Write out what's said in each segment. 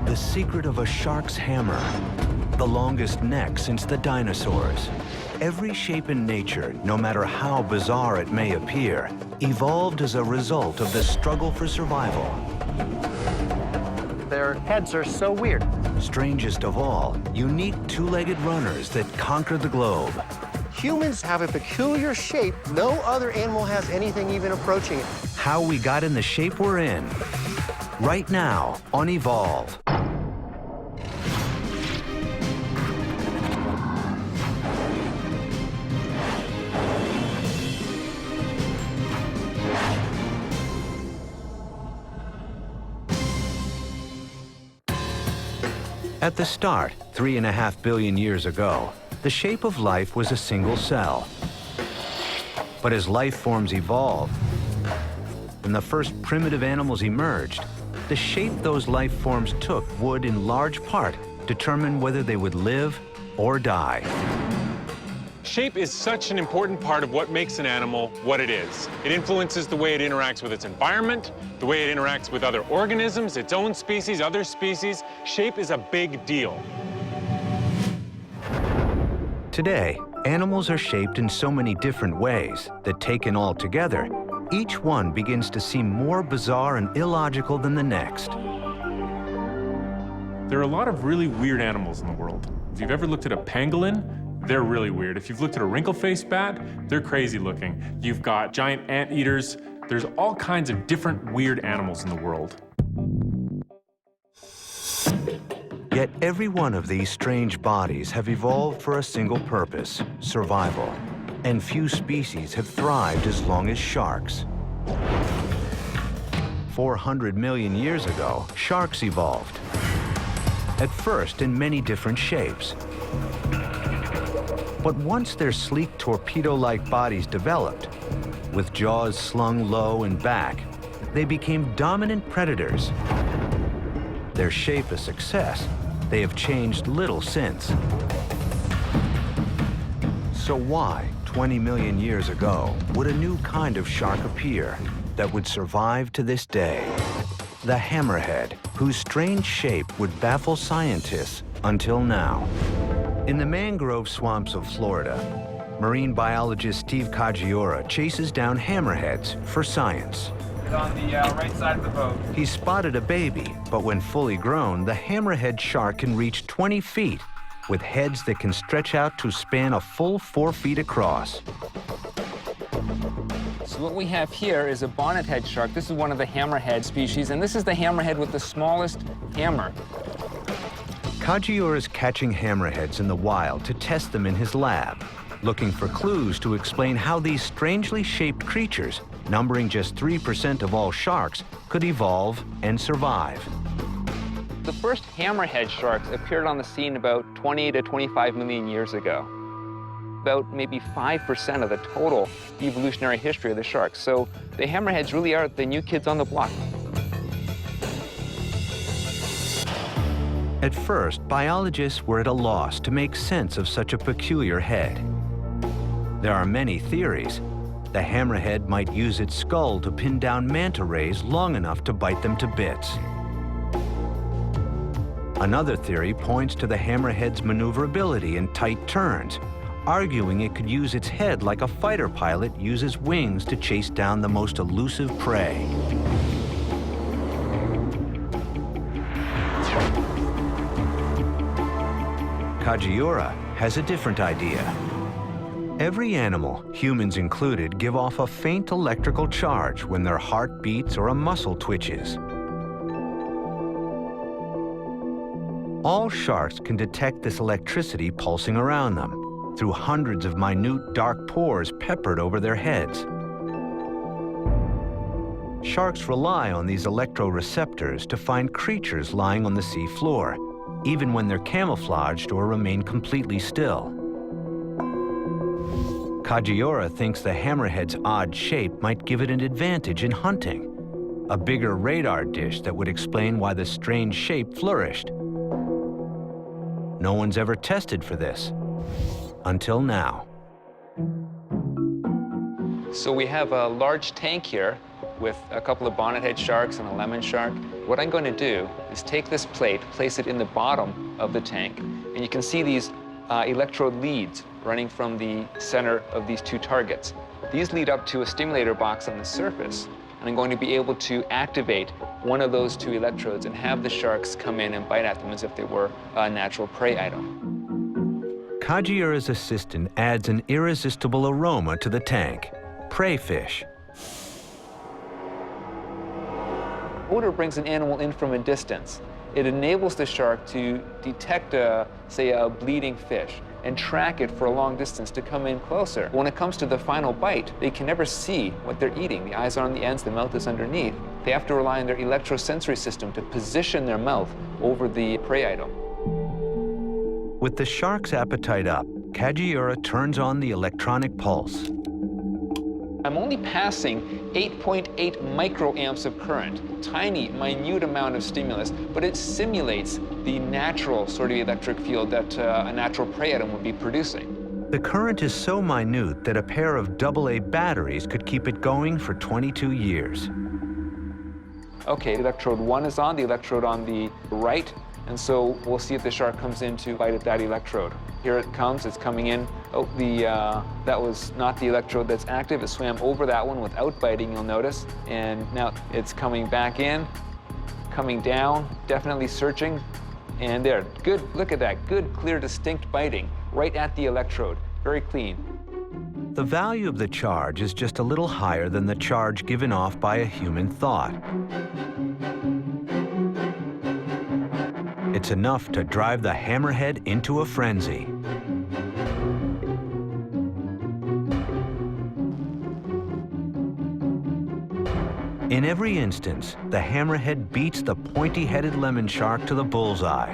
The secret of a shark's hammer, the longest neck since the dinosaurs. Every shape in nature, no matter how bizarre it may appear, evolved as a result of the struggle for survival. Their heads are so weird. Strangest of all, unique two-legged runners that conquer the globe. Humans have a peculiar shape. No other animal has anything even approaching it. How we got in the shape we're in. Right now on Evolve. At the start, 3.5 billion years ago, the shape of life was a single cell. But as life forms evolved and the first primitive animals emerged, the shape those life forms took would, in large part, determine whether they would live or die. Shape is such an important part of what makes an animal what it is. It influences the way it interacts with its environment, the way it interacts with other organisms, its own species, other species. Shape is a big deal. Today, animals are shaped in so many different ways that, taken all together, each one begins to seem more bizarre and illogical than the next. There are a lot of really weird animals in the world. If you've ever looked at a pangolin, they're really weird. If you've looked at a wrinkle-faced bat, they're crazy looking. You've got giant anteaters. There's all kinds of different weird animals in the world. Yet every one of these strange bodies have evolved for a single purpose: survival. And few species have thrived as long as sharks. 400 million years ago, sharks evolved. At first in many different shapes. But once their sleek torpedo-like bodies developed, with jaws slung low and back, they became dominant predators. Their shape a success, they have changed little since. So why, 20 million years ago, would a new kind of shark appear that would survive to this day? The hammerhead, whose strange shape would baffle scientists until now. In the mangrove swamps of Florida, marine biologist Steve Kajiura chases down hammerheads for science. It's on the right side of the boat. He spotted a baby, but when fully grown, the hammerhead shark can reach 20 feet, with heads that can stretch out to span a full 4 feet across. So what we have here is a bonnethead shark. This is one of the hammerhead species, and this is the hammerhead with the smallest hammer. Kajiura is catching hammerheads in the wild to test them in his lab, looking for clues to explain how these strangely shaped creatures, numbering just 3% of all sharks, could evolve and survive. The first hammerhead sharks appeared on the scene about 20 to 25 million years ago. About maybe 5% of the total evolutionary history of the sharks. So the hammerheads really are the new kids on the block. At first, biologists were at a loss to make sense of such a peculiar head. There are many theories. The hammerhead might use its skull to pin down manta rays long enough to bite them to bits. Another theory points to the hammerhead's maneuverability in tight turns, arguing it could use its head like a fighter pilot uses wings to chase down the most elusive prey. Kajiura has a different idea. Every animal, humans included, give off a faint electrical charge when their heart beats or a muscle twitches. All sharks can detect this electricity pulsing around them through hundreds of minute dark pores peppered over their heads. Sharks rely on these electroreceptors to find creatures lying on the sea floor, even when they're camouflaged or remain completely still. Kajiura thinks the hammerhead's odd shape might give it an advantage in hunting, a bigger radar dish that would explain why the strange shape flourished. No one's ever tested for this, until now. So we have a large tank here with a couple of bonnethead sharks and a lemon shark. What I'm going to do is take this plate, place it in the bottom of the tank, and you can see these electrode leads running from the center of these two targets. These lead up to a stimulator box on the surface, and I'm going to be able to activate one of those two electrodes and have the sharks come in and bite at them as if they were a natural prey item. Kajiura's assistant adds an irresistible aroma to the tank: prey fish. Odor brings an animal in from a distance. It enables the shark to detect, say, a bleeding fish and track it for a long distance to come in closer. When it comes to the final bite, they can never see what they're eating. The eyes are on the ends, the mouth is underneath. They have to rely on their electrosensory system to position their mouth over the prey item. With the shark's appetite up, Kajiura turns on the electronic pulse. I'm only passing 8.8 microamps of current, tiny, minute amount of stimulus, but it simulates the natural sort of electric field that a natural prey item would be producing. The current is so minute that a pair of AA batteries could keep it going for 22 years. Okay, electrode 1 is on, the electrode on the right, and so we'll see if the shark comes in to bite at that electrode. Here it comes, it's coming in. Oh, that was not the electrode that's active. It swam over that one without biting, you'll notice. And now it's coming back in, coming down, definitely searching. And there, good, look at that, good, clear, distinct biting right at the electrode, very clean. The value of the charge is just a little higher than the charge given off by a human thought. It's enough to drive the hammerhead into a frenzy. In every instance, the hammerhead beats the pointy-headed lemon shark to the bullseye.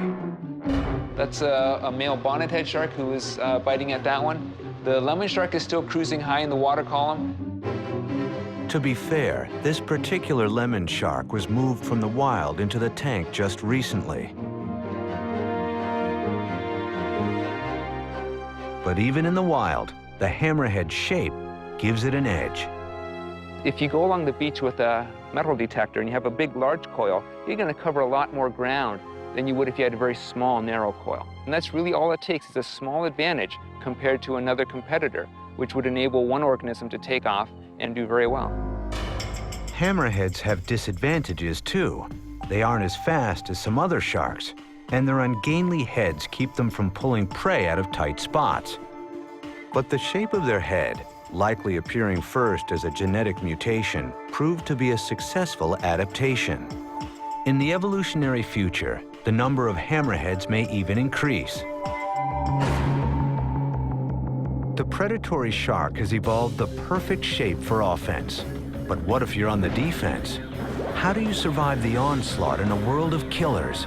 That's a male bonnethead shark who is biting at that one. The lemon shark is still cruising high in the water column. To be fair, this particular lemon shark was moved from the wild into the tank just recently. But even in the wild, the hammerhead shape gives it an edge. If you go along the beach with a metal detector and you have a big, large coil, you're going to cover a lot more ground than you would if you had a very small, narrow coil. And that's really all it takes, is a small advantage compared to another competitor, which would enable one organism to take off and do very well. Hammerheads have disadvantages too. They aren't as fast as some other sharks, and their ungainly heads keep them from pulling prey out of tight spots. But the shape of their head, likely appearing first as a genetic mutation, proved to be a successful adaptation. In the evolutionary future, the number of hammerheads may even increase. The predatory shark has evolved the perfect shape for offense. But what if you're on the defense? How do you survive the onslaught in a world of killers?